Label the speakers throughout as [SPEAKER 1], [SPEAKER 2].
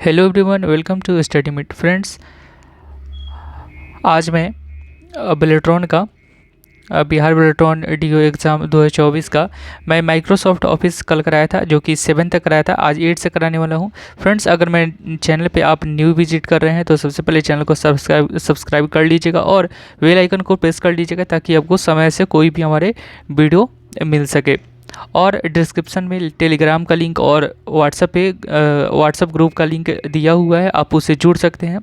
[SPEAKER 1] Hello everyone, welcome to study मिट friends. आज मैं बेलेट्रॉन का बिहार बेलेट्रॉन डीओ एग्ज़ाम 2024 का मैं माइक्रोसॉफ्ट ऑफिस कल कराया था, जो कि 7 तक कराया था। आज 8 से कराने वाला हूं। फ्रेंड्स, अगर मैं चैनल पे आप न्यू विजिट कर रहे हैं तो सबसे पहले चैनल को सब्सक्राइब कर लीजिएगा और बेल आइकन को प्रेस कर लीजिएगा, ताकि आपको समय से कोई भी हमारे वीडियो मिल सके। और डिस्क्रिप्शन में टेलीग्राम का लिंक और व्हाट्सएप ग्रुप का लिंक दिया हुआ है, आप उससे जुड़ सकते हैं।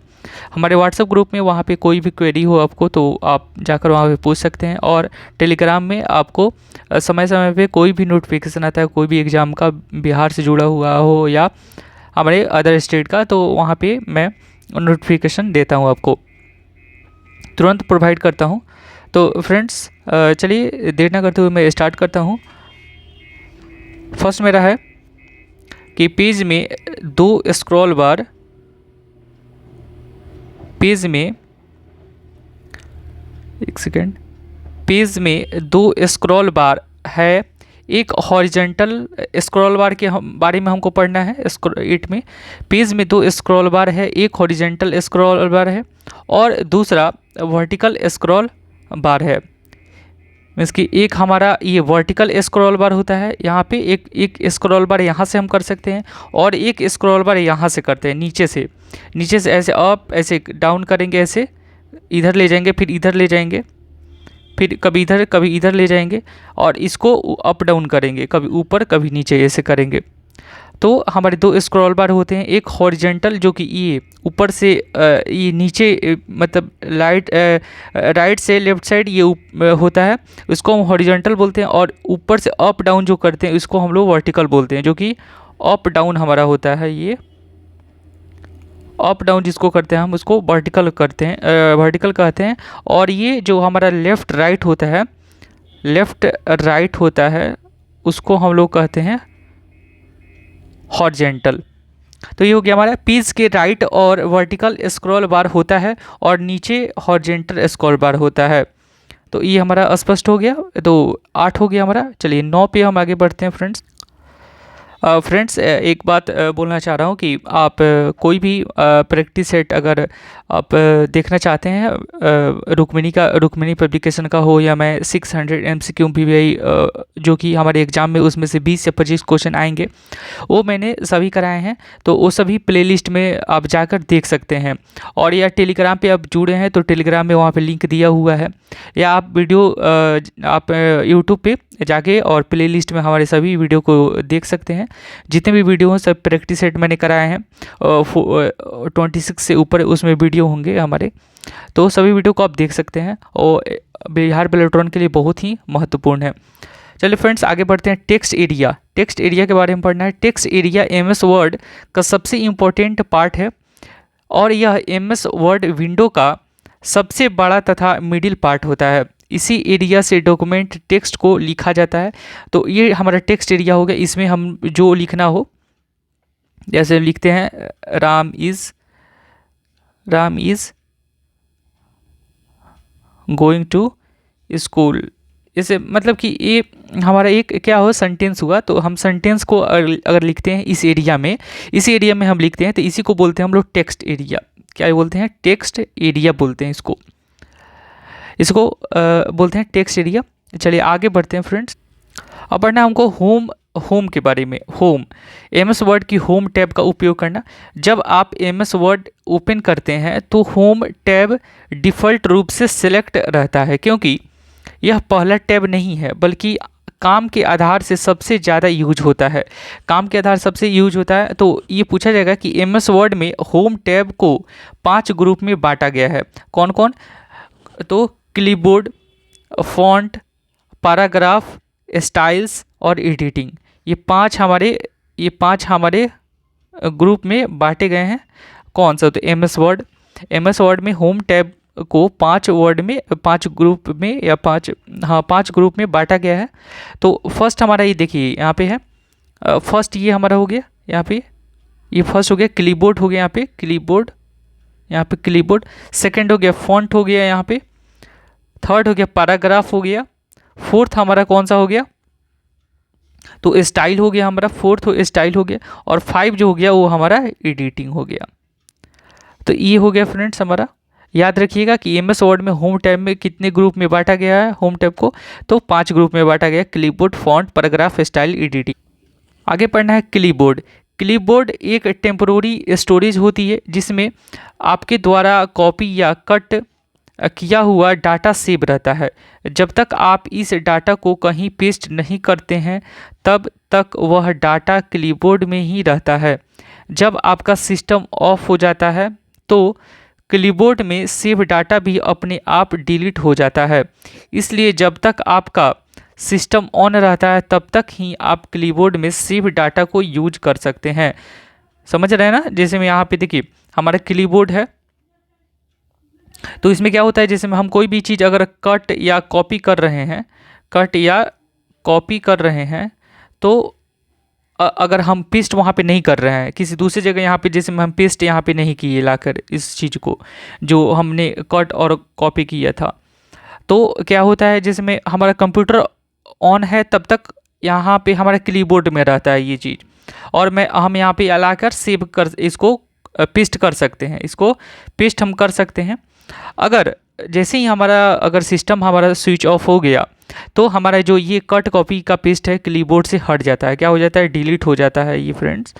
[SPEAKER 1] हमारे व्हाट्सएप ग्रुप में वहाँ पे कोई भी क्वेरी हो आपको तो आप जाकर वहाँ पे पूछ सकते हैं। और टेलीग्राम में आपको समय समय पे कोई भी नोटिफिकेशन आता है, कोई भी एग्ज़ाम का, बिहार से जुड़ा हुआ हो या हमारे अदर स्टेट का, तो वहाँ पे मैं नोटिफिकेशन देता हूँ, आपको तुरंत प्रोवाइड करता हूँ। तो फ्रेंड्स, चलिए देर ना करते हुए मैं स्टार्ट करता हूँ। फर्स्ट मेरा है कि पेज में दो स्क्रॉल बार, पेज में एक सेकेंड, पेज में दो स्क्रॉल बार है। एक हॉरिजेंटल स्क्रॉल बार के बारे में हमको पढ़ना है। 8 में पेज में दो स्क्रॉल बार है, एक हॉरिजेंटल स्क्रॉल बार है और दूसरा वर्टिकल स्क्रॉल बार है। मीन्स कि एक हमारा ये वर्टिकल स्क्रॉल बार होता है, यहाँ पे एक स्क्रॉल बार यहाँ से हम कर सकते हैं और एक स्क्रॉल बार यहाँ से करते हैं, नीचे से ऐसे अप, ऐसे डाउन करेंगे, ऐसे इधर ले जाएंगे, फिर इधर ले जाएंगे, फिर कभी इधर ले जाएंगे और इसको अप डाउन करेंगे, कभी ऊपर कभी नीचे ऐसे करेंगे। तो हमारे दो स्क्रॉल बार होते हैं, एक हॉरिजेंटल जो कि ये ऊपर से ये नीचे मतलब राइट से लेफ्ट साइड ये होता है, उसको हम हॉरिजेंटल बोलते हैं। और ऊपर से अप डाउन जो करते हैं इसको हम लोग वर्टिकल बोलते हैं, जो कि अप डाउन हमारा होता है। ये अप डाउन जिसको करते हैं हम उसको वर्टिकल करते हैं, वर्टिकल कहते हैं। और ये जो हमारा लेफ़्ट राइट होता है उसको हम लोग कहते हैं हॉरिजेंटल। तो ये हो गया हमारा, पेज के राइट और वर्टिकल स्क्रॉल बार होता है और नीचे हॉरिजेंटल स्क्रॉल बार होता है। तो ये हमारा स्पष्ट हो गया। तो 8 हो गया हमारा। चलिए 9 पे हम आगे बढ़ते हैं फ्रेंड्स। फ्रेंड्स, एक बात बोलना चाह रहा हूँ कि आप कोई भी प्रैक्टिस सेट अगर आप देखना चाहते हैं, रुक्मिणी पब्लिकेशन का हो या मैं 600 MCQ PVI जो कि हमारे एग्ज़ाम में उसमें से 20 से 25 क्वेश्चन आएंगे, वो मैंने सभी कराए हैं। तो वो सभी प्लेलिस्ट में आप जाकर देख सकते हैं। और या टेलीग्राम पे आप जुड़े हैं तो टेलीग्राम में वहाँ पे लिंक दिया हुआ है, या आप वीडियो आप यूट्यूब पे जाके और प्लेलिस्ट में हमारे सभी वीडियो को देख सकते हैं। जितने भी वीडियो हैं सब प्रैक्टिस सेट मैंने कराए हैं, 26 से ऊपर उसमें वीडियो होंगे हमारे, तो सभी वीडियो को आप देख सकते हैं और बिहार बेलेट्रॉन के लिए बहुत ही महत्वपूर्ण है। चलिए फ्रेंड्स, आगे बढ़ते हैं। टेक्स्ट एरिया के बारे में पढ़ना है। टेक्स्ट एरिया MS वर्ड का सबसे इम्पोर्टेंट पार्ट है और यह MS वर्ड विंडो का सबसे बड़ा तथा मिडिल पार्ट होता है। इसी एरिया से डॉक्यूमेंट टेक्स्ट को लिखा जाता है। तो ये हमारा टेक्स्ट एरिया हो गया। इसमें हम जो लिखना हो, जैसे लिखते हैं Ram is going to school, इसे मतलब कि ये हमारा एक क्या हो, सेंटेंस हुआ। तो हम सेंटेंस को अगर लिखते हैं इस एरिया में हम लिखते हैं, तो इसी को बोलते हैं हम लोग टेक्स्ट एरिया। क्या बोलते हैं? टेक्स्ट एरिया बोलते हैं इसको बोलते हैं टेक्स्ट एरिया। चलिए आगे बढ़ते हैं फ्रेंड्स। अब पढ़ना है हमको होम के बारे में। होम, MS वर्ड की होम टैब का उपयोग करना। जब आप MS वर्ड ओपन करते हैं तो होम टैब डिफ़ॉल्ट रूप से सिलेक्ट रहता है, क्योंकि यह पहला टैब नहीं है बल्कि काम के आधार से सबसे ज़्यादा यूज होता है। तो ये पूछा जाएगा कि MS वर्ड में होम टैब को 5 ग्रुप में बांटा गया है। कौन कौन? तो क्लिपबोर्ड, फॉन्ट, पैराग्राफ, स्टाइल्स और एडिटिंग, ये पांच हमारे ग्रुप में बांटे गए हैं। कौन सा? तो MS वर्ड में होम टैब को 5 ग्रुप में या 5 ग्रुप में बांटा गया है। तो फर्स्ट हमारा ये देखिए यहाँ पे है, फर्स्ट ये हमारा हो गया, यहाँ पे ये फर्स्ट हो गया, क्लिपबोर्ड हो गया यहाँ पे क्लिपबोर्ड। सेकंड हो गया फॉन्ट हो गया यहाँ पे, थर्ड हो गया पैराग्राफ हो गया, फोर्थ हमारा कौन सा हो गया? तो स्टाइल हो गया हमारा, फोर्थ स्टाइल हो गया, और 5 जो हो गया वो हमारा एडिटिंग हो गया। तो ये हो गया फ्रेंड्स हमारा। याद रखिएगा कि एमएस वर्ड में होम टैब में कितने ग्रुप में बांटा गया है, होम टैब को तो 5 ग्रुप में बांटा गया, clipboard, font, paragraph, style, editing. आगे पढ़ना है क्लिपबोर्ड। क्लिपबोर्ड एक टेम्पोररी स्टोरेज होती है जिसमें आपके द्वारा कॉपी या कट किया हुआ डाटा सेव रहता है। जब तक आप इस डाटा को कहीं पेस्ट नहीं करते हैं तब तक वह डाटा क्लिपबोर्ड में ही रहता है। जब आपका सिस्टम ऑफ हो जाता है तो क्लिपबोर्ड में सेव डाटा भी अपने आप डिलीट हो जाता है। इसलिए जब तक आपका सिस्टम ऑन रहता है तब तक ही आप क्लिपबोर्ड में सेव डाटा को यूज कर सकते हैं। समझ रहे हैं ना? जैसे मैं यहाँ पे देखिए हमारा क्लिपबोर्ड है, तो इसमें क्या होता है, जैसे में हम कोई भी चीज़ अगर कट या कॉपी कर रहे हैं, कट या कॉपी कर रहे हैं, तो अगर हम पेस्ट वहाँ पे नहीं कर रहे हैं किसी दूसरी जगह, यहाँ पे जैसे में हम पेस्ट यहाँ पे नहीं किए लाकर इस चीज़ को जो हमने कट और कॉपी किया था, तो क्या होता है जैसे में हमारा कंप्यूटर ऑन है तब तक यहाँ पे हमारा क्लीबोर्ड में रहता है ये चीज़, और हम यहाँ पे लाकर सेव कर इसको पेस्ट कर सकते हैं, इसको पेस्ट हम कर सकते हैं। अगर जैसे ही हमारा अगर सिस्टम हमारा स्विच ऑफ हो गया तो हमारा जो ये कट कॉपी का पेस्ट है क्लीबोर्ड से हट जाता है, क्या हो जाता है, डिलीट हो जाता है ये फ्रेंड्स।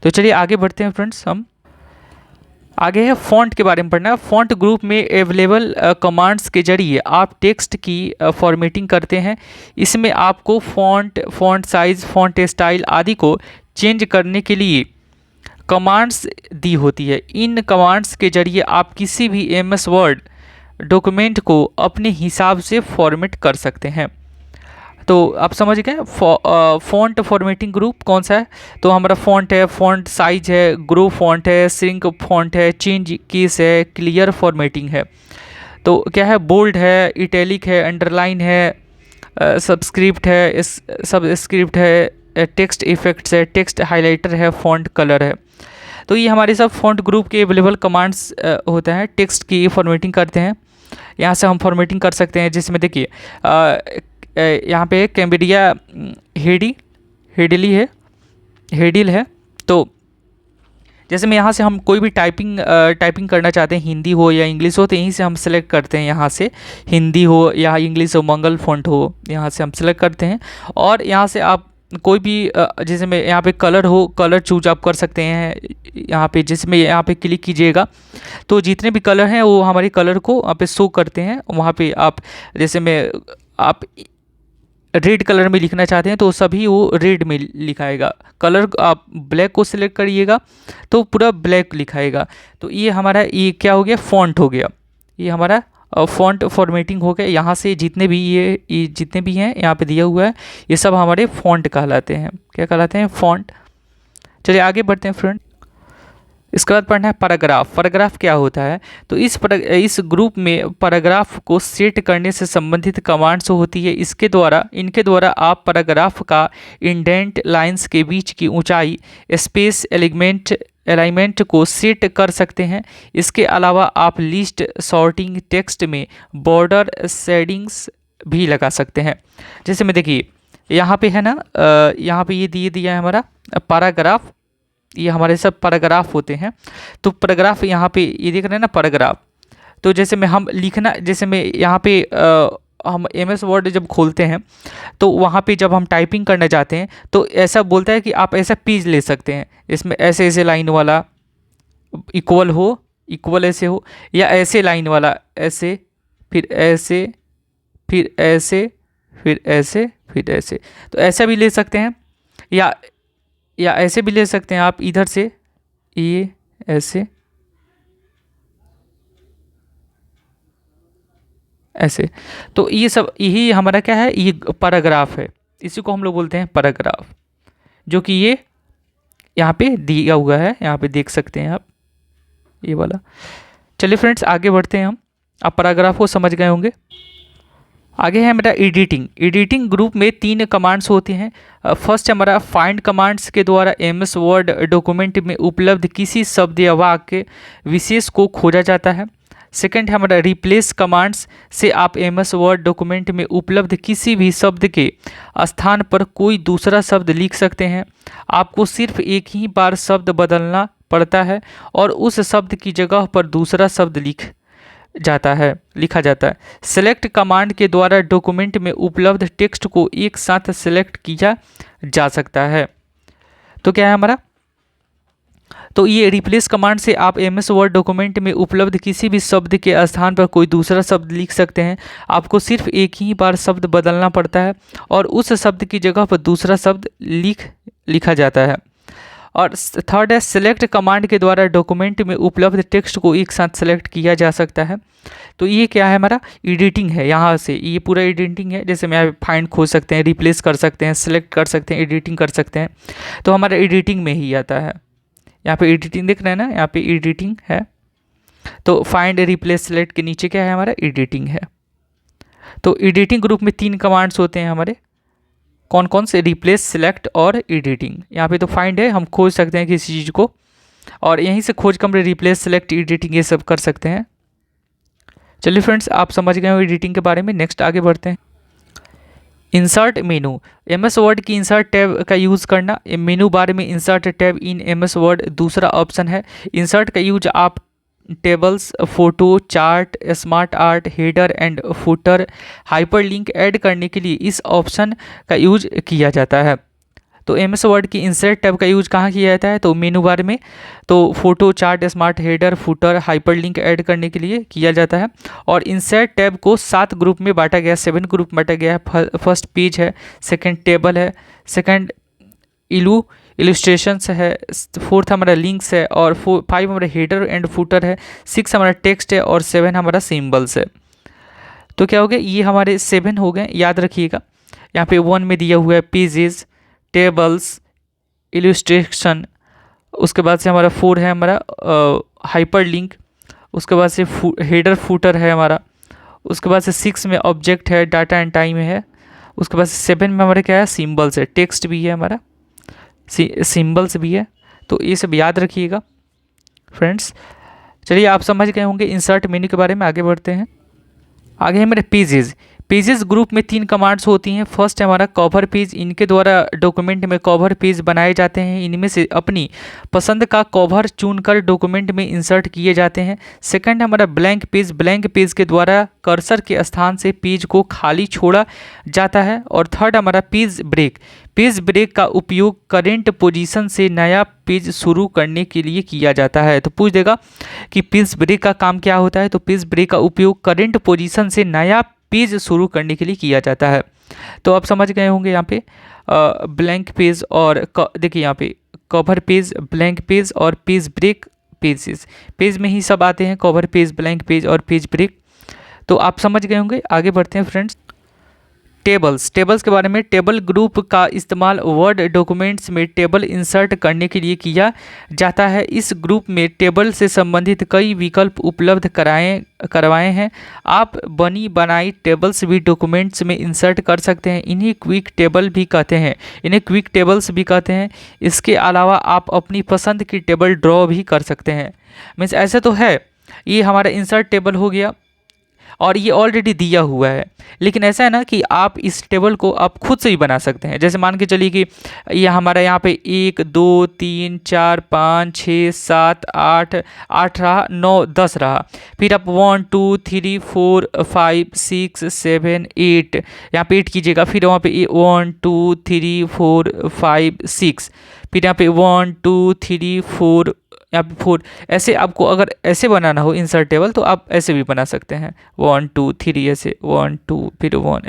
[SPEAKER 1] तो चलिए आगे बढ़ते हैं फ्रेंड्स। हम आगे है फ़ॉन्ट के बारे में पढ़ना है। फ़ॉन्ट ग्रुप में अवेलेबल कमांड्स के जरिए आप टेक्स्ट की फॉर्मेटिंग करते हैं। इसमें आपको फ़ॉन्ट साइज़, फ़ॉन्ट स्टाइल आदि को चेंज करने के लिए कमांड्स दी होती है। इन कमांड्स के जरिए आप किसी भी एमएस वर्ड डॉक्यूमेंट को अपने हिसाब से फॉर्मेट कर सकते हैं। तो आप समझ गए फ़ॉन्ट फॉर्मेटिंग ग्रुप कौन सा है, तो हमारा फ़ॉन्ट है, फ़ॉन्ट साइज है, ग्रो फ़ॉन्ट है, श्रिंक फ़ॉन्ट है, चेंज कीज है, क्लियर फॉर्मेटिंग है। तो क्या है, बोल्ड है, इटैलिक है, अंडरलाइन है, सबस्क्रिप्ट है, सबस्क्रिप्ट है, टेक्स्ट इफेक्ट्स है, टेक्स्ट हाइलाइटर है, फ़ॉन्ट कलर है। तो ये हमारे सब फ़ॉन्ट ग्रुप के अवेलेबल कमांड्स होते हैं। टेक्स्ट की फॉर्मेटिंग करते हैं, यहाँ से हम फॉर्मेटिंग कर सकते हैं। जिसमें देखिए यहाँ पे कैम्ब्रिया हेडिली है, हेडिल है। तो जैसे में यहाँ से हम कोई भी टाइपिंग करना चाहते हैं, हिंदी हो या इंग्लिश हो, तो यहीं से हम सेलेक्ट करते हैं। यहाँ से हिंदी हो या इंग्लिश हो, मंगल फ़ॉन्ट हो, यहाँ से हम सेलेक्ट करते हैं। और यहाँ से आप कोई भी जैसे में यहाँ पे कलर हो, कलर चूज आप कर सकते हैं। यहाँ पे जिसमें यहाँ पे क्लिक कीजिएगा तो जितने भी कलर हैं वो हमारे कलर को वहाँ पे शो करते हैं। वहाँ पे आप जैसे में आप रेड कलर में लिखना चाहते हैं तो सभी वो रेड में लिखाएगा। कलर आप ब्लैक को सिलेक्ट करिएगा तो पूरा ब्लैक लिखाएगा। तो ये हमारा ये क्या हो गया, फ़ॉन्ट हो गया, ये हमारा फ़ॉन्ट फॉर्मेटिंग हो गया। यहाँ से जितने भी ये जितने भी हैं यहाँ पे दिया हुआ है ये सब हमारे फ़ॉन्ट कहलाते हैं। क्या कहलाते हैं, फ़ॉन्ट। चलिए आगे बढ़ते हैं फ्रेंड। इसके बाद पढ़ना है पैराग्राफ। पैराग्राफ क्या होता है, तो इस ग्रुप में पैराग्राफ को सेट करने से संबंधित कमांड्स होती है। इनके द्वारा आप पैराग्राफ का इंडेंट, लाइंस के बीच की ऊंचाई, स्पेस, एलाइनमेंट को सेट कर सकते हैं। इसके अलावा आप लिस्ट, सॉर्टिंग, टेक्स्ट में बॉर्डर, शेडिंग्स भी लगा सकते हैं। जैसे में देखिए यहाँ पे है ना, यहाँ पे ये दिया है हमारा पैराग्राफ, ये हमारे सब पैराग्राफ होते हैं। तो पैराग्राफ यहाँ पे ये देख रहे हैं ना पैराग्राफ। तो जैसे में हम लिखना, जैसे में यहाँ पे हम एमएस वर्ड जब खोलते हैं तो वहाँ पे जब हम टाइपिंग करना चाहते हैं तो ऐसा बोलता है कि आप ऐसा पेज ले सकते हैं, इसमें ऐसे ऐसे लाइन वाला इक्वल ऐसे हो, या ऐसे लाइन वाला ऐसे, फिर ऐसे, फिर ऐसे, फिर ऐसे, फिर ऐसे। तो ऐसा भी ले सकते हैं, या ऐसे भी ले सकते हैं आप इधर से, ये ऐसे, ऐसे। तो ये सब यही हमारा क्या है, ये पैराग्राफ है। इसी को हम लोग बोलते हैं पैराग्राफ, जो कि ये यहाँ पे दिया हुआ है, यहाँ पे देख सकते हैं आप ये वाला। चलिए फ्रेंड्स आगे बढ़ते हैं हम। आप पैराग्राफ को समझ गए होंगे। आगे है हमारा एडिटिंग। एडिटिंग ग्रुप में 3 कमांड्स होते हैं। फर्स्ट हमारा फाइंड कमांड्स के द्वारा एमएस वर्ड डॉक्यूमेंट में उपलब्ध किसी शब्द या वाक्य विशेष को खोजा जाता है। सेकंड है हमारा रिप्लेस कमांड्स से आप एमएस वर्ड डॉक्यूमेंट में उपलब्ध किसी भी शब्द के स्थान पर कोई दूसरा शब्द लिख सकते हैं। आपको सिर्फ एक ही बार शब्द बदलना पड़ता है और उस शब्द की जगह पर दूसरा शब्द लिखा जाता है। सेलेक्ट कमांड के द्वारा डॉक्यूमेंट में उपलब्ध टेक्स्ट को एक साथ सेलेक्ट किया जा सकता है। तो क्या है हमारा, तो ये रिप्लेस कमांड से आप एमएस वर्ड डॉक्यूमेंट में उपलब्ध किसी भी शब्द के स्थान पर कोई दूसरा शब्द लिख सकते हैं। आपको सिर्फ एक ही बार शब्द बदलना पड़ता है और उस शब्द की जगह पर दूसरा शब्द लिखा जाता है। और थर्ड है सेलेक्ट कमांड के द्वारा डॉक्यूमेंट में उपलब्ध टेक्स्ट को एक साथ सेलेक्ट किया जा सकता है। तो ये क्या है हमारा, एडिटिंग है। यहाँ से ये पूरा एडिटिंग है, जैसे मैं फाइंड खोज सकते हैं, रिप्लेस कर सकते हैं, सेलेक्ट कर सकते हैं, एडिटिंग कर सकते हैं, तो हमारा एडिटिंग में ही आता है। यहाँ पे एडिटिंग दिख रहा है ना, यहाँ पे एडिटिंग है। तो फाइंड रिप्लेस सेलेक्ट के नीचे क्या है हमारा, एडिटिंग है। तो एडिटिंग ग्रुप में 3 कमांड्स होते हैं हमारे, कौन कौन से, रिप्लेस, सेलेक्ट और एडिटिंग। यहाँ पे तो फाइंड है, हम खोज सकते हैं किसी चीज़ को और यहीं से खोज कर हम रिप्लेस, सेलेक्ट, एडिटिंग ये सब कर सकते हैं। चलिए फ्रेंड्स, आप समझ गए हो एडिटिंग के बारे में। नेक्स्ट आगे बढ़ते हैं। इंसर्ट मेनू, एमएस वर्ड की इंसर्ट टैब का यूज़ करना। मेनू बार में insert tab in MS word दूसरा ऑप्शन है। इंसर्ट का यूज आप tables, photo, chart, smart art, header and footer, hyperlink add करने के लिए इस ऑप्शन का यूज किया जाता है। तो एमएस वर्ड की इंसर्ट टैब का यूज कहाँ किया जाता है, तो मेनू बार में। तो photo, chart, smart, header, footer, hyperlink add करने के लिए किया जाता है। और इंसर्ट टैब को 7 ग्रुप में बांटा गया, 7 ग्रुप में बांटा गया है। फर्स्ट पेज है, सेकंड टेबल है, सेकंड इलस्ट्रेशंस है, 4th हमारा लिंक्स है, और 5 हमारा हेडर एंड फुटर है, 6 हमारा टेक्स्ट है और 7 हमारा सिंबल्स है। तो क्या हो गया, ये हमारे 7 हो गए, याद रखिएगा। यहाँ पे 1 में दिया हुआ है पेजेस, टेबल्स, इलस्ट्रेशन। उसके बाद से हमारा 4 है हमारा हाइपर लिंक। उसके बाद से हेडर फुटर है हमारा। उसके बाद से 6 में ऑब्जेक्ट है, डाटा एंड टाइम है। उसके बाद से 7 में हमारा क्या है, सिंबल्स है, टेक्स्ट भी है हमारा, सिंबल्स भी है। तो ये सब याद रखिएगा फ्रेंड्स। चलिए, आप समझ गए होंगे इंसर्ट मेन्यू के बारे में। आगे बढ़ते हैं। आगे है मेरे पेजेस ग्रुप में 3 कमांड्स होती हैं। फर्स्ट है हमारा कवर पेज, इनके द्वारा डॉक्यूमेंट में कवर पेज बनाए जाते हैं। इनमें से अपनी पसंद का कवर चुनकर डॉक्यूमेंट में इंसर्ट किए जाते हैं। सेकंड है हमारा ब्लैंक पेज के द्वारा कर्सर के स्थान से पेज को खाली छोड़ा जाता है। और थर्ड हमारा पेज ब्रेक का उपयोग करेंट पोजीशन से नया पेज शुरू करने के लिए किया जाता है। तो पूछ देगा कि पेज ब्रेक का काम क्या होता है, तो पेज ब्रेक का उपयोग करेंट पोजीशन से नया पेज शुरू करने के लिए किया जाता है। तो आप समझ गए होंगे यहाँ पे ब्लैंक पेज और देखिए यहाँ पे कवर पेज, ब्लैंक पेज और पेज ब्रेक पेज में ही सब आते हैं, कवर पेज, ब्लैंक पेज और पेज ब्रेक। तो आप समझ गए होंगे। आगे बढ़ते हैं फ्रेंड्स। टेबल्स के बारे में। टेबल ग्रुप का इस्तेमाल वर्ड डॉक्यूमेंट्स में टेबल इंसर्ट करने के लिए किया जाता है। इस ग्रुप में टेबल से संबंधित कई विकल्प उपलब्ध करवाए हैं। आप बनी बनाई टेबल्स भी डॉक्यूमेंट्स में इंसर्ट कर सकते हैं। इन्हें क्विक टेबल्स भी कहते हैं। इसके अलावा आप अपनी पसंद की टेबल ड्रॉ भी कर सकते हैं। मीन्स ऐसे तो है, ये हमारा इंसर्ट टेबल हो गया और ये ऑलरेडी दिया हुआ है, लेकिन ऐसा है ना कि आप इस टेबल को आप खुद से ही बना सकते हैं। जैसे मान के चलिए कि ये हमारा यहाँ पे 1 2 3 4 5 6 7 8 रहा, 9 10 रहा। फिर आप 1 2 3 4 5 6 7 8 यहाँ पे 8 कीजिएगा। फिर वहाँ पे 1 2 3 4 5 6, फिर यहाँ पे 1 2 3 4 यहाँ पे 4। ऐसे आपको अगर ऐसे बनाना हो इंसर्ट टेबल तो आप ऐसे भी बना सकते हैं, 1 2 3 ऐसे, 1 2 फिर 1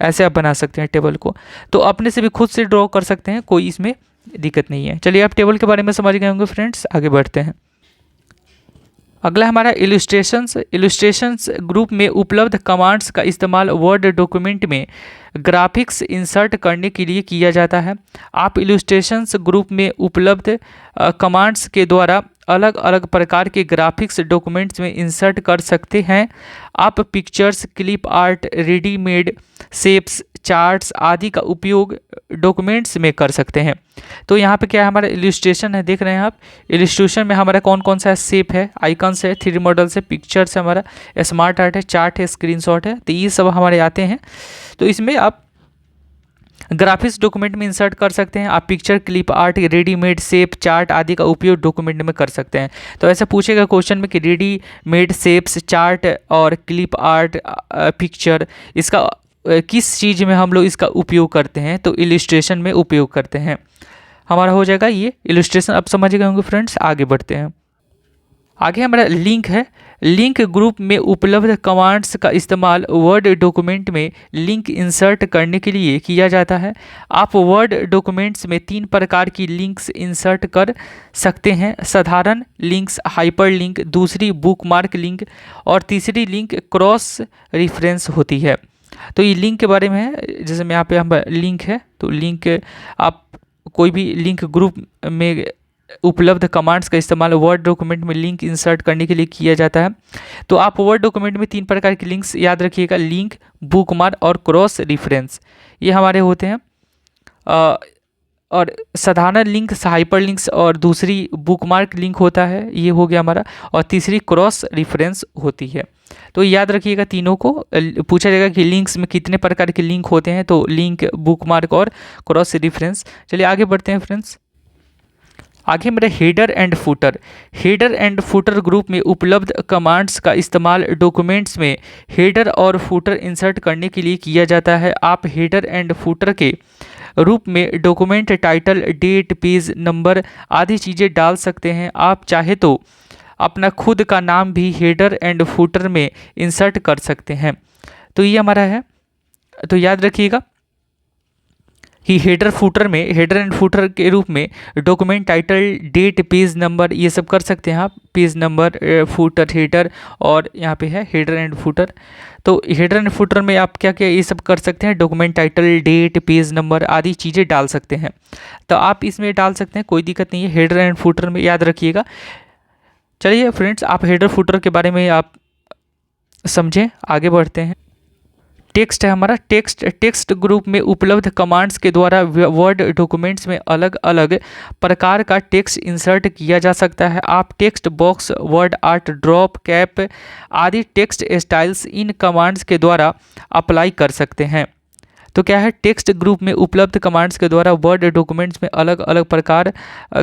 [SPEAKER 1] ऐसे आप बना सकते हैं टेबल को। तो अपने से भी खुद से ड्रॉ कर सकते हैं, कोई इसमें दिक्कत नहीं है। चलिए, आप टेबल के बारे में समझ गए होंगे फ्रेंड्स। आगे बढ़ते हैं। अगला हमारा इलस्ट्रेशंस ग्रुप में उपलब्ध कमांड्स का इस्तेमाल वर्ड डॉक्यूमेंट में ग्राफिक्स इंसर्ट करने के लिए किया जाता है। आप इलस्ट्रेशंस ग्रुप में उपलब्ध कमांड्स के द्वारा अलग अलग प्रकार के ग्राफिक्स डॉक्यूमेंट्स में इंसर्ट कर सकते हैं। आप pictures, clip art, readymade shapes, charts आदि का उपयोग डॉक्यूमेंट्स में कर सकते हैं। तो यहाँ पे क्या है, हमारा इलिस्ट्रेशन है, देख रहे हैं आप। इलिस्ट्रेशन में हमारा कौन कौन सा शेप है, आइकन्स है, 3D मॉडल्स है, पिक्चर्स है, हमारा स्मार्ट आर्ट है, चार्ट है, स्क्रीनशॉट है, तो ये सब हमारे आते हैं। तो इसमें आप ग्राफिक्स डॉक्यूमेंट में इंसर्ट कर सकते हैं। आप picture, clip art, readymade shape, chart आदि का उपयोग डॉक्यूमेंट में कर सकते हैं। तो ऐसा पूछेगा क्वेश्चन में कि रेडीमेड शेप्स, चार्ट और क्लिप आर्ट, पिक्चर, इसका किस चीज़ में हम लोग इसका उपयोग करते हैं, तो इलिस्ट्रेशन में उपयोग करते हैं। हमारा हो जाएगा ये इलिस्ट्रेशन। अब समझ गए होंगे फ्रेंड्स, आगे बढ़ते हैं। आगे हमारा लिंक है। लिंक ग्रुप में उपलब्ध कमांड्स का इस्तेमाल वर्ड डॉक्यूमेंट में लिंक इंसर्ट करने के लिए किया जाता है। आप वर्ड डॉक्यूमेंट्स में 3 प्रकार की लिंक्स इंसर्ट कर सकते हैं। साधारण लिंक्स, हाइपर लिंक, दूसरी बुकमार्क लिंक और तीसरी लिंक क्रॉस रेफरेंस होती है। तो ये लिंक के बारे में है। जैसे मैं यहाँ पे हम लिंक है, तो लिंक आप कोई भी लिंक ग्रुप में उपलब्ध कमांड्स का इस्तेमाल वर्ड डॉक्यूमेंट में लिंक इंसर्ट करने के लिए किया जाता है। तो आप वर्ड डॉक्यूमेंट में 3 प्रकार की लिंक्स याद रखिएगा, लिंक, बुकमार्क और क्रॉस रेफरेंस, ये हमारे होते हैं। और साधारण लिंक्स, हाइपर लिंक्स और दूसरी बुकमार्क लिंक होता है, ये हो गया हमारा, और तीसरी क्रॉस रेफरेंस होती है। तो याद रखिएगा तीनों को। पूछा जाएगा कि लिंक्स में कितने प्रकार के लिंक होते हैं, तो लिंक, बुकमार्क और क्रॉस रेफरेंस। चलिए आगे बढ़ते हैं फ्रेंड्स। आगे मेरा header and footer. Header and footer group में उपलब्ध कमांड्स का इस्तेमाल डॉक्यूमेंट्स में हेडर और फुटर इंसर्ट करने के लिए किया जाता है। आप हेडर एंड फुटर के रूप में document title, date, page number आदि चीज़ें डाल सकते हैं। आप चाहे तो अपना खुद का नाम भी हेडर एंड फुटर में इंसर्ट कर सकते हैं। तो ये हमारा है, तो याद रखिएगा कि हेडर फुटर में, हेडर एंड फुटर के रूप में document title, date, page number ये सब कर सकते हैं आप। पेज नंबर, फुटर, हेडर, और यहाँ पे है हेडर एंड फुटर। तो हेडर एंड फुटर में आप क्या क्या ये सब कर सकते हैं, document title, date, page number आदि चीज़ें डाल सकते हैं। तो आप इसमें डाल सकते हैं, कोई दिक्कत नहीं है। हेडर एंड फुटर में याद रखिएगा। चलिए फ्रेंड्स, आप हेडर फुटर के बारे में आप समझें, आगे बढ़ते हैं। टेक्स्ट है हमारा। टेक्स्ट ग्रुप में उपलब्ध कमांड्स के द्वारा वर्ड डॉक्यूमेंट्स में अलग अलग प्रकार का टेक्स्ट इंसर्ट किया जा सकता है। आप text box, word art, drop, cap आदि टेक्स्ट स्टाइल्स इन कमांड्स के द्वारा अप्लाई कर सकते हैं। तो क्या है, टेक्स्ट ग्रुप में उपलब्ध कमांड्स के द्वारा वर्ड डॉक्यूमेंट्स में अलग अलग प्रकार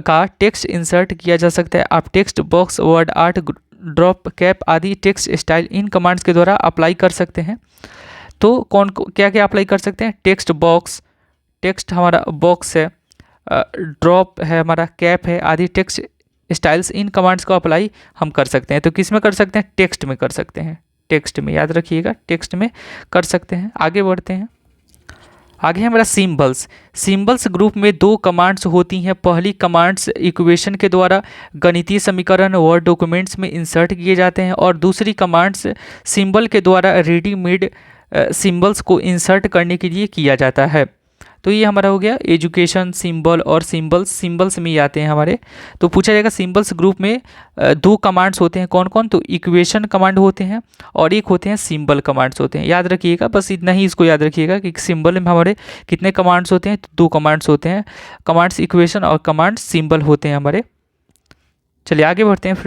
[SPEAKER 1] का टेक्स्ट इंसर्ट किया जा सकता है। आप text box, word art, drop, cap आदि टेक्स्ट स्टाइल इन कमांड्स के द्वारा अप्लाई कर सकते हैं। तो क्या क्या अप्लाई कर सकते हैं, टेक्स्ट बॉक्स, टेक्स्ट हमारा बॉक्स है, ड्रॉप है हमारा, कैप है आदि टेक्स्ट स्टाइल्स इन कमांड्स को अप्लाई हम कर सकते हैं। तो किस में कर सकते हैं, टेक्स्ट में कर सकते हैं। टेक्स्ट में याद रखिएगा, टेक्स्ट में कर सकते हैं। आगे बढ़ते हैं। आगे है हमारा सिंबल्स। सिंबल्स ग्रुप में 2 कमांड्स होती हैं। पहली कमांड्स इक्वेशन के द्वारा गणितीय समीकरण वर्ड डॉक्यूमेंट्स में इंसर्ट किए जाते हैं, और दूसरी कमांड्स सिंबल के द्वारा रेडीमेड सिंबल्स को इंसर्ट करने के लिए किया जाता है। तो ये हमारा हो गया एजुकेशन, सिंबल और सिंबल्स में ही आते हैं हमारे। तो पूछा जाएगा सिंबल्स ग्रुप में 2 कमांड्स होते हैं, कौन कौन, तो इक्वेशन कमांड होते हैं और एक होते हैं सिंबल कमांड्स होते हैं। याद रखिएगा, बस इतना ही इसको याद रखिएगा कि सिंबल में हमारे कितने कमांड्स होते हैं, तो 2 कमांड्स होते हैं, कमांड्स इक्वेशन और कमांड्स सिंबल होते हैं हमारे। चलिए आगे बढ़ते हैं।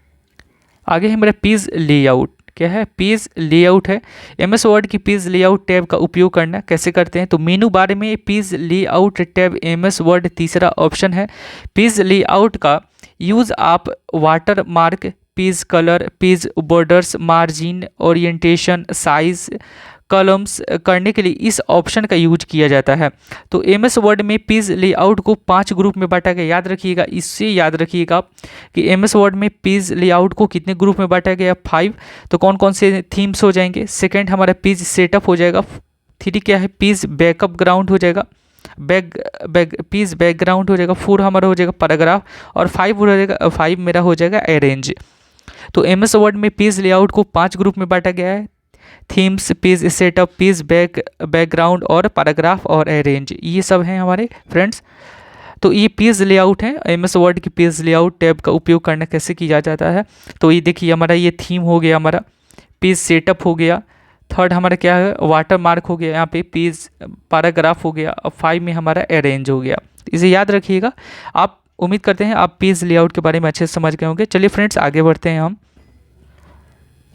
[SPEAKER 1] आगे है हमारे पेज लेआउट। क्या है, पेज लेआउट है। एमएस वर्ड की पेज लेआउट टैब का उपयोग करना कैसे करते हैं, तो मेनू बार में page layout tab MS word तीसरा ऑप्शन है। पेज लेआउट का यूज़ आप water mark, page colour, page borders, margin, orientation, size, columns करने के लिए इस ऑप्शन का यूज किया जाता है। तो एमएस वर्ड में पेज लेआउट को 5 ग्रुप में बांटा गया। याद रखिएगा, इससे याद रखिएगा कि एमएस वर्ड में पेज लेआउट को कितने ग्रुप में बांटा गया, 5। तो कौन कौन से थीम्स हो जाएंगे, सेकंड हमारा पेज सेटअप हो जाएगा, 3 क्या है, पेज बैकअप ग्राउंड हो जाएगा, पेज बैकग्राउंड हो जाएगा, 4 हमारा हो जाएगा पैराग्राफ, और 5 हो जाएगा, 5 मेरा हो जाएगा अरेंज। तो एमएस वर्ड में पेज लेआउट को 5 ग्रुप में बांटा गया है, themes, page setup, page background और पैराग्राफ और अरेंज, ये सब हैं हमारे फ्रेंड्स। तो ये पेज लेआउट है, एमएस वर्ड की पेज लेआउट टैब का उपयोग करना कैसे किया जाता है। तो ये देखिए हमारा ये थीम हो गया, हमारा पेज सेटअप हो गया, थर्ड हमारा क्या है वाटर मार्क हो गया, यहाँ पे पेज पैराग्राफ हो गया, और 5 में हमारा अरेंज हो गया। इसे याद रखिएगा। आप उम्मीद करते हैं आप पेज लेआउट के बारे में अच्छे से समझ गए होंगे। चलिए फ्रेंड्स आगे बढ़ते हैं हम।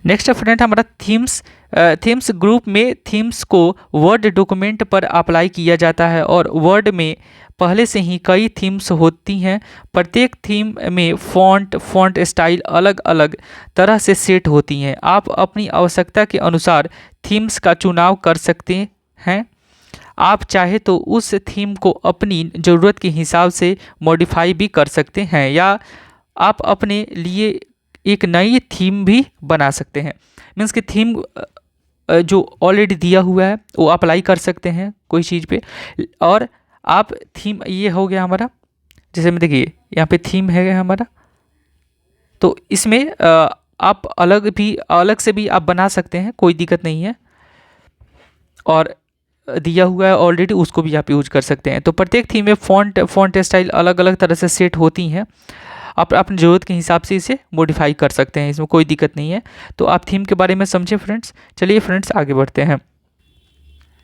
[SPEAKER 1] नेक्स्ट फ्रेंड हमारा थीम्स। थीम्स ग्रुप में थीम्स को वर्ड डॉक्यूमेंट पर अप्लाई किया जाता है और वर्ड में पहले से ही कई थीम्स होती हैं। प्रत्येक थीम में फॉन्ट स्टाइल अलग अलग तरह से सेट होती हैं। आप अपनी आवश्यकता के अनुसार थीम्स का चुनाव कर सकते हैं। आप चाहे तो उस थीम को अपनी ज़रूरत के हिसाब से मॉडिफाई भी कर सकते हैं, या आप अपने लिए एक नई थीम भी बना सकते हैं। मीन्स कि थीम जो ऑलरेडी दिया हुआ है वो अप्लाई कर सकते हैं कोई चीज़ पे, और आप थीम ये हो गया हमारा, जैसे में देखिए यहाँ पे थीम है हमारा, तो इसमें आप अलग से भी आप बना सकते हैं, कोई दिक्कत नहीं है, और दिया हुआ है ऑलरेडी उसको भी आप यूज कर सकते हैं। तो प्रत्येक थीम में फॉन्ट स्टाइल अलग अलग तरह से सेट होती हैं। आप अपनी ज़रूरत के हिसाब से इसे मॉडिफाई कर सकते हैं, इसमें कोई दिक्कत नहीं है। तो आप थीम के बारे में समझे फ्रेंड्स। चलिए फ्रेंड्स आगे बढ़ते हैं।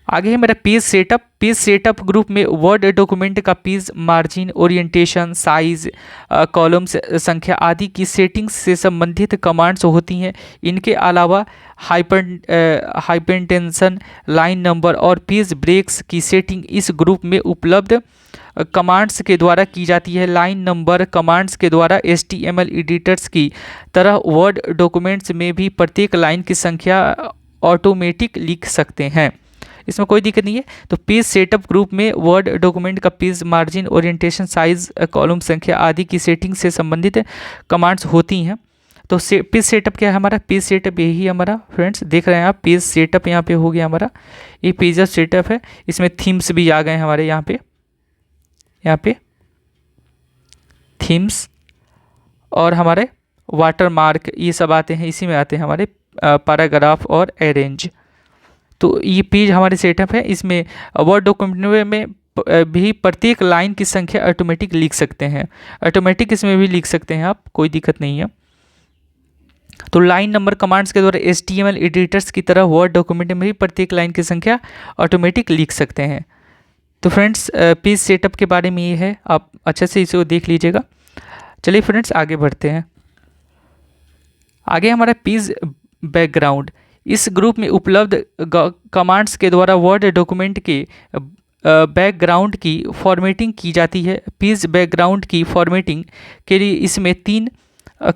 [SPEAKER 1] आगे है मेरा page setup. Page setup group में वर्ड डॉक्यूमेंट का page margin, orientation, size, columns संख्या आदि की सेटिंग्स से संबंधित कमांड्स होती हैं। इनके अलावा हाइपरटेंशन, लाइन नंबर और पेज ब्रेक्स की सेटिंग इस ग्रुप में उपलब्ध कमांड्स के द्वारा की जाती है। लाइन नंबर कमांड्स के द्वारा HTML एडिटर्स की तरह वर्ड डॉक्यूमेंट्स में भी प्रत्येक लाइन की संख्या ऑटोमेटिक लिख सकते हैं, इसमें कोई दिक्कत नहीं है। तो पेज सेटअप ग्रुप में वर्ड डॉक्यूमेंट का page margin, orientation, size, column संख्या आदि की सेटिंग से संबंधित कमांड्स होती हैं। तो पेज सेटअप क्या है हमारा, पेज सेटअप यही हमारा फ्रेंड्स देख रहे हैं आप, पेज सेटअप यहाँ पे हो गया हमारा, ये पेज सेटअप है। इसमें थीम्स भी आ गए हमारे यहाँ पे थीम्स और हमारे वाटर मार्क, ये सब आते हैं, इसी में आते हैं हमारे पैराग्राफ और अरेंज। तो ये पेज हमारे सेटअप है। इसमें वर्ड डॉक्यूमेंट में भी प्रत्येक लाइन की संख्या ऑटोमेटिक लिख सकते हैं, ऑटोमेटिक इसमें भी लिख सकते हैं आप, कोई दिक्कत नहीं है। तो लाइन नंबर कमांड्स के द्वारा HTML एडिटर्स की तरह वर्ड डॉक्यूमेंट में भी प्रत्येक लाइन की संख्या ऑटोमेटिक लिख सकते हैं। तो फ्रेंड्स पेज सेटअप के बारे में ये है, आप अच्छे से इसे देख लीजिएगा। चलिए फ्रेंड्स आगे बढ़ते हैं। आगे हमारा पेज बैकग्राउंड। इस ग्रुप में उपलब्ध कमांड्स के द्वारा वर्ड डॉक्यूमेंट के बैकग्राउंड की फॉर्मेटिंग की जाती है। पेज बैकग्राउंड की फॉर्मेटिंग के लिए इसमें 3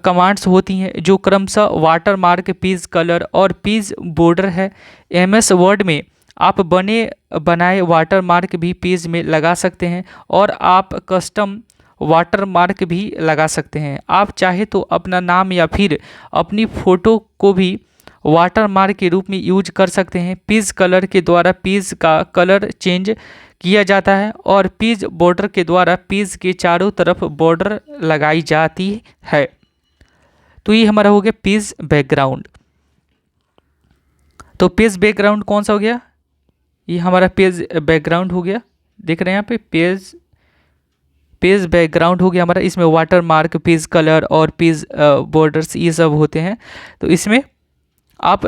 [SPEAKER 1] कमांड्स होती हैं जो क्रमशः वाटर मार्क, पेज कलर और पेज बॉर्डर है। MS वर्ड में आप बनाए वाटर मार्क भी पेज में लगा सकते हैं और आप कस्टम वाटर मार्क भी लगा सकते हैं। आप चाहे तो अपना नाम या फिर अपनी फ़ोटो को भी वाटर मार्क के रूप में यूज कर सकते हैं। पेज कलर के द्वारा पेज का कलर चेंज किया जाता है और पेज बॉर्डर के द्वारा पेज के चारों तरफ बॉर्डर लगाई जाती है। तो ये हमारा हो गया पेज बैकग्राउंड। तो पेज बैकग्राउंड कौन सा हो गया, ये हमारा पेज बैकग्राउंड हो गया, देख रहे हैं यहाँ पे पेज बैकग्राउंड हो गया हमारा। इसमें वाटर मार्क, पेज कलर और पेज बॉर्डर्स ये सब होते हैं। तो इसमें आप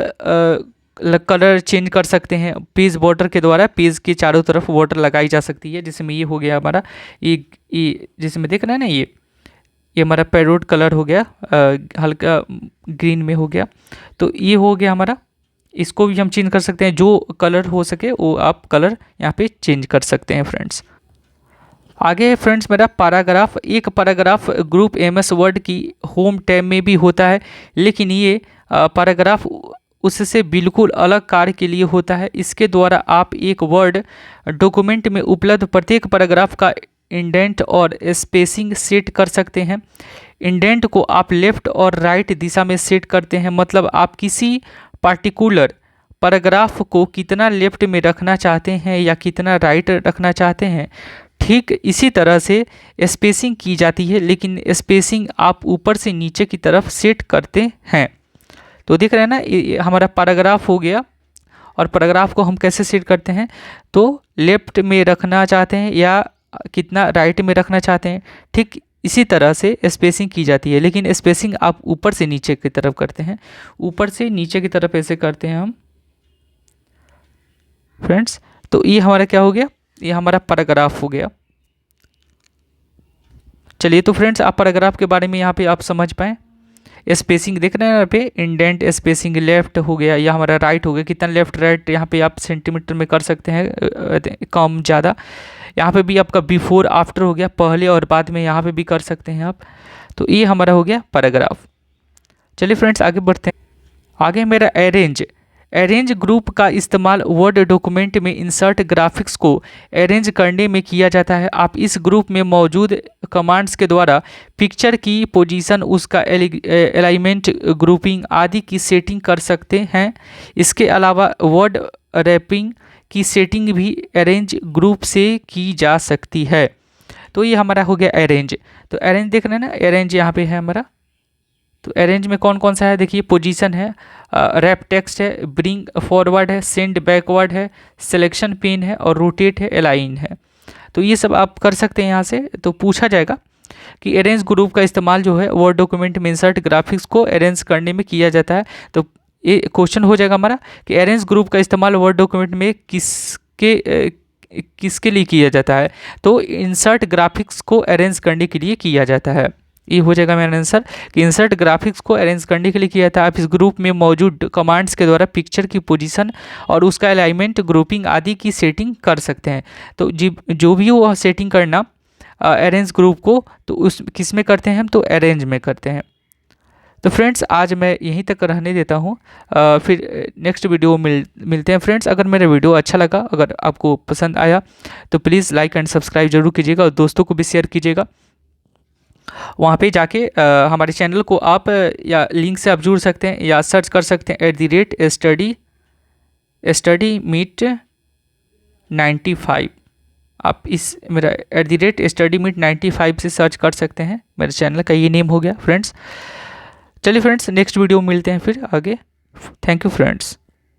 [SPEAKER 1] कलर चेंज कर सकते हैं। पेज बॉर्डर के द्वारा पेज के चारों तरफ बॉर्डर लगाई जा सकती है, जिसमें ये हो गया हमारा ये जिसमें देख रहे हैं ना, ये हमारा पैरोट कलर हो गया, हल्का ग्रीन में हो गया। तो ये हो गया हमारा, इसको भी हम चेंज कर सकते हैं, जो कलर हो सके वो आप कलर यहाँ पे चेंज कर सकते हैं फ्रेंड्स। आगे है फ्रेंड्स मेरा पैराग्राफ। एक पैराग्राफ ग्रुप MS वर्ड की होम टैब में भी होता है, लेकिन ये पैराग्राफ उससे बिल्कुल अलग कार्य के लिए होता है। इसके द्वारा आप एक वर्ड डॉक्यूमेंट में उपलब्ध प्रत्येक पैराग्राफ का इंडेंट और स्पेसिंग सेट कर सकते हैं। इंडेंट को आप लेफ्ट और राइट दिशा में सेट करते हैं, मतलब आप किसी पार्टिकुलर पैराग्राफ को कितना लेफ्ट में रखना चाहते हैं या कितना राइट रखना चाहते हैं। ठीक इसी तरह से स्पेसिंग की जाती है, लेकिन स्पेसिंग आप ऊपर से नीचे की तरफ सेट करते हैं। तो देख रहे हैं ना, ये हमारा पैराग्राफ हो गया। और पैराग्राफ को हम कैसे सेट करते हैं, तो लेफ्ट में रखना चाहते हैं या कितना राइट में रखना चाहते हैं, ठीक इसी तरह से स्पेसिंग की जाती है। लेकिन स्पेसिंग आप ऊपर से नीचे की तरफ करते हैं, ऊपर से नीचे की तरफ ऐसे करते हैं हम फ्रेंड्स। तो ये हमारा क्या हो गया, ये हमारा पैराग्राफ हो गया। चलिए तो फ्रेंड्स, आप पैराग्राफ के बारे में यहाँ पे आप समझ पाएँ। स्पेसिंग देख रहे हैं यहाँ पे, इंडेंट स्पेसिंग लेफ्ट हो गया या हमारा राइट हो गया, कितना लेफ्ट राइट यहाँ पे आप सेंटीमीटर में कर सकते हैं, कम ज़्यादा। यहाँ पे भी आपका बिफोर आफ्टर हो गया, पहले और बाद में यहाँ पे भी कर सकते हैं आप। तो ये हमारा हो गया पैराग्राफ। चलिए फ्रेंड्स, आगे बढ़ते हैं। आगे मेरा अरेंज। अरेंज ग्रुप का इस्तेमाल वर्ड डॉक्यूमेंट में इंसर्ट ग्राफिक्स को अरेंज करने में किया जाता है। आप इस ग्रुप में मौजूद कमांड्स के द्वारा पिक्चर की पोजीशन, उसका अलाइनमेंट, ग्रुपिंग आदि की सेटिंग कर सकते हैं। इसके अलावा वर्ड रैपिंग की सेटिंग भी अरेंज ग्रुप से की जा सकती है। तो ये हमारा हो गया अरेंज। तो अरेंज देख रहे हैं ना, अरेंज यहाँ पे है हमारा। तो अरेंज में कौन कौन सा है, देखिए पोजीशन है, रैप टेक्स्ट है, ब्रिंग फॉरवर्ड है, सेंड बैकवर्ड है, सिलेक्शन पेन है और रोटेट है, अलाइन है। तो ये सब आप कर सकते हैं यहाँ से। तो पूछा जाएगा कि अरेंज ग्रुप का इस्तेमाल जो है वर्ड डॉक्यूमेंट में इंसर्ट ग्राफिक्स को अरेंज करने में किया जाता है। तो ये क्वेश्चन हो जाएगा हमारा कि अरेंज ग्रुप का इस्तेमाल वर्ड डॉक्यूमेंट में किसके लिए किया जाता है। तो इंसर्ट ग्राफिक्स को अरेंज करने के लिए किया जाता है। ये हो जाएगा मेरा आंसर कि इंसर्ट ग्राफिक्स को अरेंज करने के लिए किया था। आप इस ग्रुप में मौजूद कमांड्स के द्वारा पिक्चर की पोजीशन और उसका अलाइनमेंट, ग्रुपिंग आदि की सेटिंग कर सकते हैं। तो जो भी वो सेटिंग करना अरेंज ग्रुप को, तो उस किस में करते हैं हम, तो अरेंज में करते हैं। तो फ्रेंड्स, आज मैं यहीं तक रहने देता हूँ, फिर नेक्स्ट वीडियो मिलते हैं फ्रेंड्स। अगर मेरा वीडियो अच्छा लगा, अगर आपको पसंद आया, तो प्लीज़ लाइक एंड सब्सक्राइब जरूर कीजिएगा और दोस्तों को भी शेयर कीजिएगा। वहाँ पे जाके हमारे चैनल को आप या लिंक से आप जुड़ सकते हैं या सर्च कर सकते हैं @study meet 95। आप इस मेरा @study meet 95 से सर्च कर सकते हैं। मेरे चैनल का ये नेम हो गया फ्रेंड्स। चलिए फ्रेंड्स, नेक्स्ट वीडियो में मिलते हैं फिर आगे। Thank you friends.